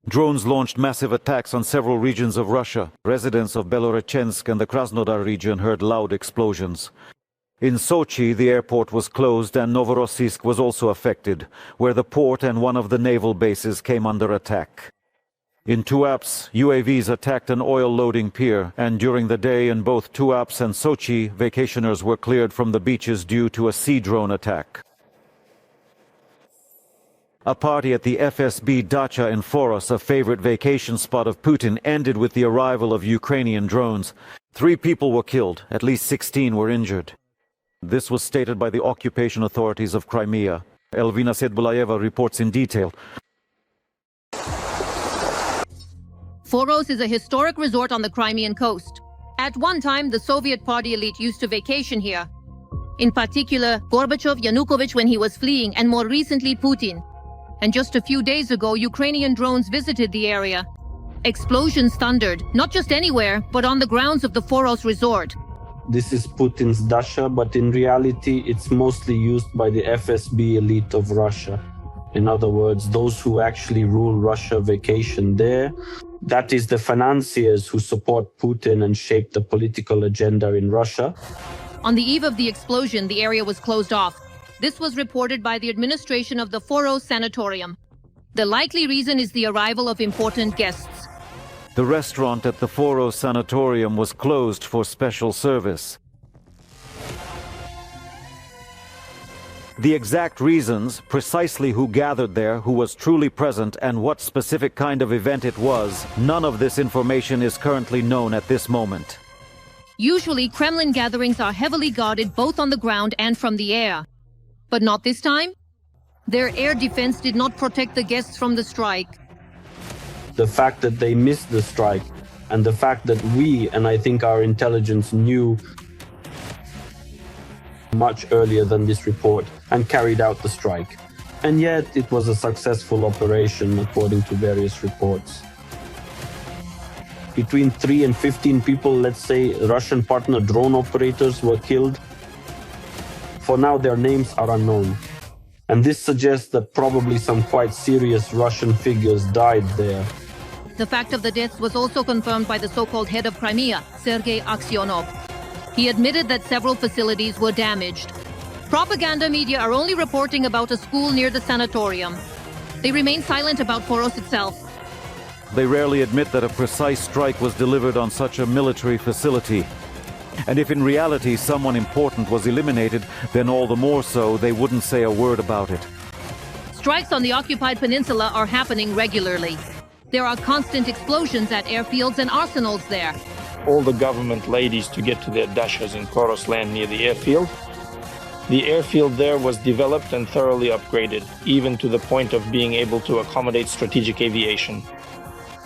Drones launched massive attacks on several regions of Russia. Residents of Belorechensk and the Krasnodar region heard loud explosions. In Sochi, the airport was closed and Novorossiysk was also affected, where the port and one of the naval bases came under attack. In Tuapse, UAVs attacked an oil-loading pier, and during the day in both Tuapse and Sochi, vacationers were cleared from the beaches due to a sea drone attack. A party at the FSB dacha in Foros, a favorite vacation spot of Putin, ended with the arrival of Ukrainian drones. 3 people were killed, at least 16 were injured. This was stated by the occupation authorities of Crimea. Elvina Sedbulayeva reports in detail. Foros is a historic resort on the Crimean coast. At one time, the Soviet party elite used to vacation here. In particular, Gorbachev, Yanukovych when he was fleeing, and more recently Putin. And just a few days ago, Ukrainian drones visited the area. Explosions thundered, not just anywhere, but on the grounds of the Foros resort. This is Putin's dacha, but in reality, it's mostly used by the FSB elite of Russia. In other words, those who actually rule Russia vacation there. That is the financiers who support Putin and shape the political agenda in Russia. On the eve of the explosion, the area was closed off. This was reported by the administration of the Foros sanatorium. The likely reason is the arrival of important guests. The restaurant at the Foros sanatorium was closed for special service. The exact reasons, precisely who gathered there, who was truly present, and what specific kind of event it was, none of this information is currently known at this moment. Usually, Kremlin gatherings are heavily guarded both on the ground and from the air. But not this time. Their air defense did not protect the guests from the strike. The fact that they missed the strike, and the fact that we, and I think our intelligence, knew much earlier than this report and carried out the strike. And yet it was a successful operation according to various reports. Between 3 and 15 people, let's say Russian partner drone operators, were killed. For now their names are unknown. And this suggests that probably some quite serious Russian figures died there. The fact of the deaths was also confirmed by the so-called head of Crimea, Sergei Aksyonov. He admitted that several facilities were damaged. Propaganda media are only reporting about a school near the sanatorium. They remain silent about Foros itself. They rarely admit that a precise strike was delivered on such a military facility. And if in reality someone important was eliminated, then all the more so they wouldn't say a word about it. Strikes on the occupied peninsula are happening regularly. There are constant explosions at airfields and arsenals there. All the government ladies to get to their dachas in Foros land near the airfield. The airfield there was developed and thoroughly upgraded, even to the point of being able to accommodate strategic aviation.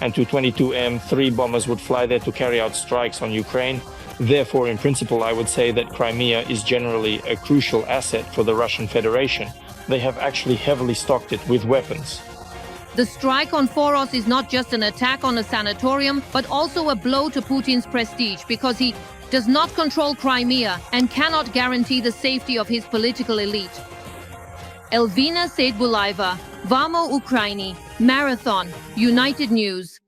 And Tu-22M, 3 bombers would fly there to carry out strikes on Ukraine. Therefore, in principle, I would say that Crimea is generally a crucial asset for the Russian Federation. They have actually heavily stocked it with weapons. The strike on Foros is not just an attack on a sanatorium, but also a blow to Putin's prestige, because he does not control Crimea and cannot guarantee the safety of his political elite. Elvina Sedbulayeva, Vamo Ukraini, Marathon, United News.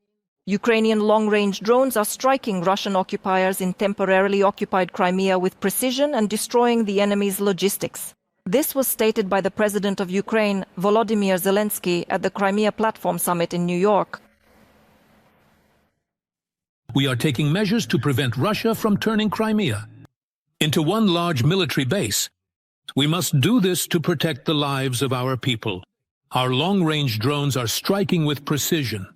Ukrainian long-range drones are striking Russian occupiers in temporarily occupied Crimea with precision and destroying the enemy's logistics. This was stated by the President of Ukraine, Volodymyr Zelensky, at the Crimea Platform Summit in New York. We are taking measures to prevent Russia from turning Crimea into one large military base. We must do this to protect the lives of our people. Our long-range drones are striking with precision.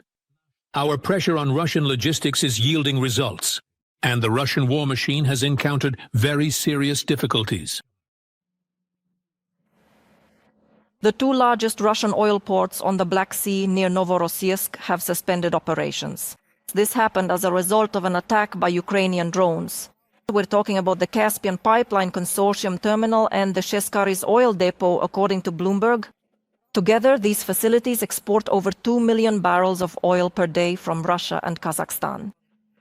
Our pressure on Russian logistics is yielding results, and the Russian war machine has encountered very serious difficulties. The 2 largest Russian oil ports on the Black Sea near Novorossiysk have suspended operations. This happened as a result of an attack by Ukrainian drones. We're talking about the Caspian Pipeline Consortium terminal and the Sheskari's oil depot, according to Bloomberg. Together, these facilities export over 2 million barrels of oil per day from Russia and Kazakhstan.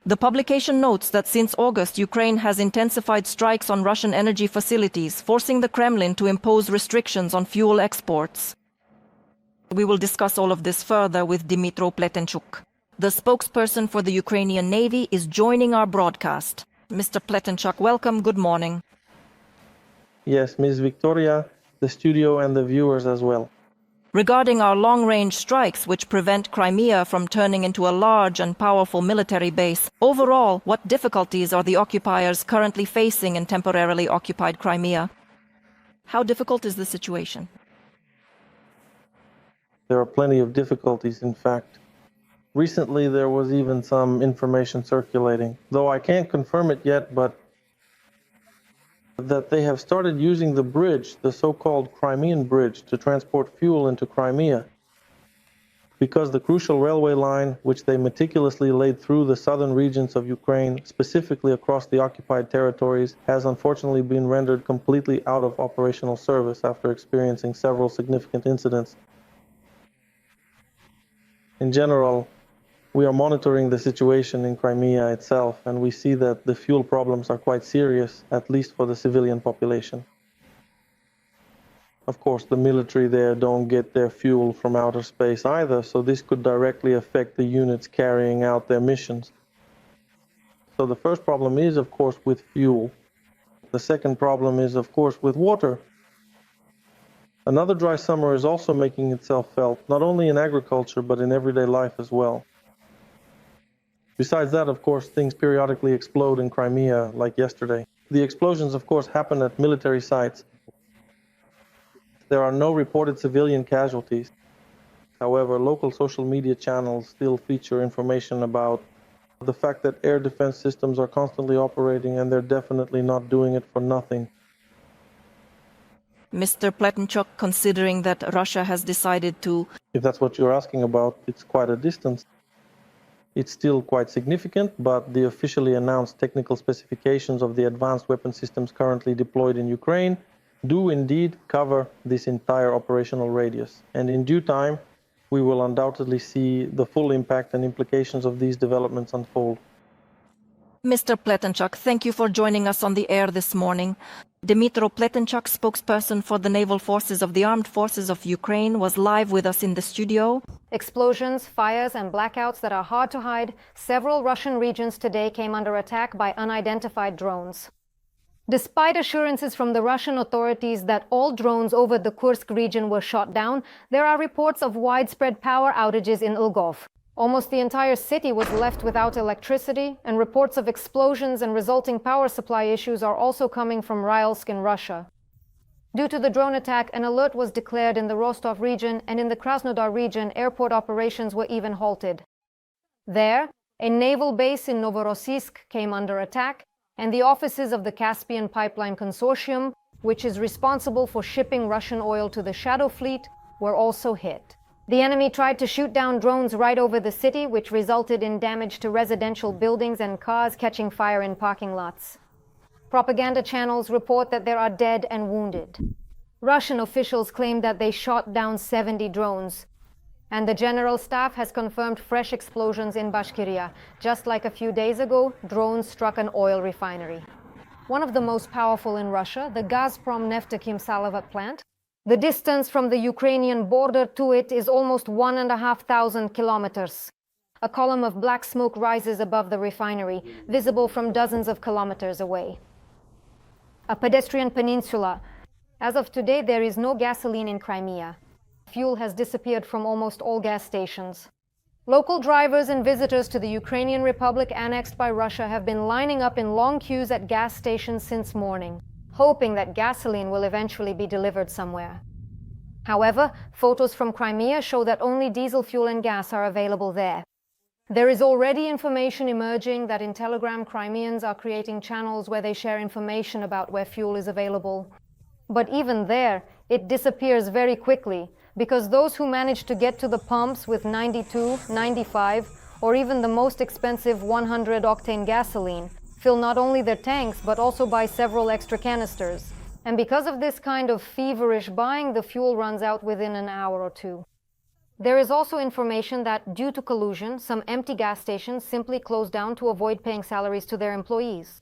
The publication notes that since August, Ukraine has intensified strikes on Russian energy facilities, forcing the Kremlin to impose restrictions on fuel exports. We will discuss all of this further with Dmytro Pletenchuk. The spokesperson for the Ukrainian Navy is joining our broadcast. Mr. Pletenchuk, welcome. Good morning. Yes, Ms. Victoria, the studio and the viewers as well. Regarding our long-range strikes which prevent Crimea from turning into a large and powerful military base, overall, what difficulties are the occupiers currently facing in temporarily occupied Crimea? How difficult is the situation? There are plenty of difficulties, in fact. Recently, there was even some information circulating, though I can't confirm it yet, but that they have started using the bridge, the so-called Crimean bridge, to transport fuel into Crimea, because the crucial railway line, which they meticulously laid through the southern regions of Ukraine, specifically across the occupied territories, has unfortunately been rendered completely out of operational service after experiencing several significant incidents. In general, we are monitoring the situation in Crimea itself, and we see that the fuel problems are quite serious, at least for the civilian population. Of course, the military there don't get their fuel from outer space either, so this could directly affect the units carrying out their missions. So the first problem is, of course, with fuel. The second problem is, of course, with water. Another dry summer is also making itself felt, not only in agriculture, but in everyday life as well. Besides that, of course, things periodically explode in Crimea, like yesterday. The explosions, of course, happen at military sites. There are no reported civilian casualties. However, local social media channels still feature information about the fact that air defense systems are constantly operating, and they're definitely not doing it for nothing. Mr. Pletenchuk, considering that Russia has decided to... If that's what you're asking about, it's quite a distance. It's still quite significant, but the officially announced technical specifications of the advanced weapon systems currently deployed in Ukraine do indeed cover this entire operational radius. And in due time, we will undoubtedly see the full impact and implications of these developments unfold. Mr. Pletenchuk, thank you for joining us on the air this morning. Dmytro Pletenchuk, spokesperson for the Naval Forces of the Armed Forces of Ukraine, was live with us in the studio. Explosions, fires, and blackouts that are hard to hide, several Russian regions today came under attack by unidentified drones. Despite assurances from the Russian authorities that all drones over the Kursk region were shot down, there are reports of widespread power outages in Lvov. Almost the entire city was left without electricity, and reports of explosions and resulting power supply issues are also coming from Ryalsk in Russia. Due to the drone attack, an alert was declared in the Rostov region, and in the Krasnodar region, airport operations were even halted. There, a naval base in Novorossiysk came under attack, and the offices of the Caspian Pipeline Consortium, which is responsible for shipping Russian oil to the Shadow Fleet, were also hit. The enemy tried to shoot down drones right over the city, which resulted in damage to residential buildings and cars catching fire in parking lots. Propaganda channels report that there are dead and wounded. Russian officials claim that they shot down 70 drones. And the General Staff has confirmed fresh explosions in Bashkiria. Just like a few days ago, drones struck an oil refinery. One of the most powerful in Russia, the Gazprom Neftekhim Salavat plant. The distance from the Ukrainian border to it is almost 1,500 kilometers. A column of black smoke rises above the refinery, visible from dozens of kilometers away. A pedestrian peninsula. As of today, there is no gasoline in Crimea. Fuel has disappeared from almost all gas stations. Local drivers and visitors to the Ukrainian Republic annexed by Russia have been lining up in long queues at gas stations since morning, hoping that gasoline will eventually be delivered somewhere. However, photos from Crimea show that only diesel fuel and gas are available there. There is already information emerging that in Telegram Crimeans are creating channels where they share information about where fuel is available. But even there, it disappears very quickly, because those who manage to get to the pumps with 92, 95, or even the most expensive 100-octane gasoline fill not only their tanks but also buy several extra canisters. And because of this kind of feverish buying, the fuel runs out within an hour or two. There is also information that, due to collusion, some empty gas stations simply close down to avoid paying salaries to their employees.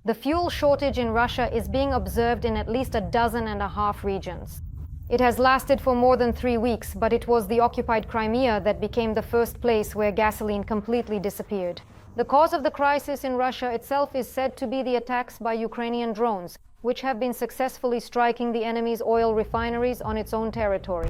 The fuel shortage in Russia is being observed in at least 12.5 regions. It has lasted for more than 3 weeks, but it was the occupied Crimea that became the first place where gasoline completely disappeared. The cause of the crisis in Russia itself is said to be the attacks by Ukrainian drones, which have been successfully striking the enemy's oil refineries on its own territory.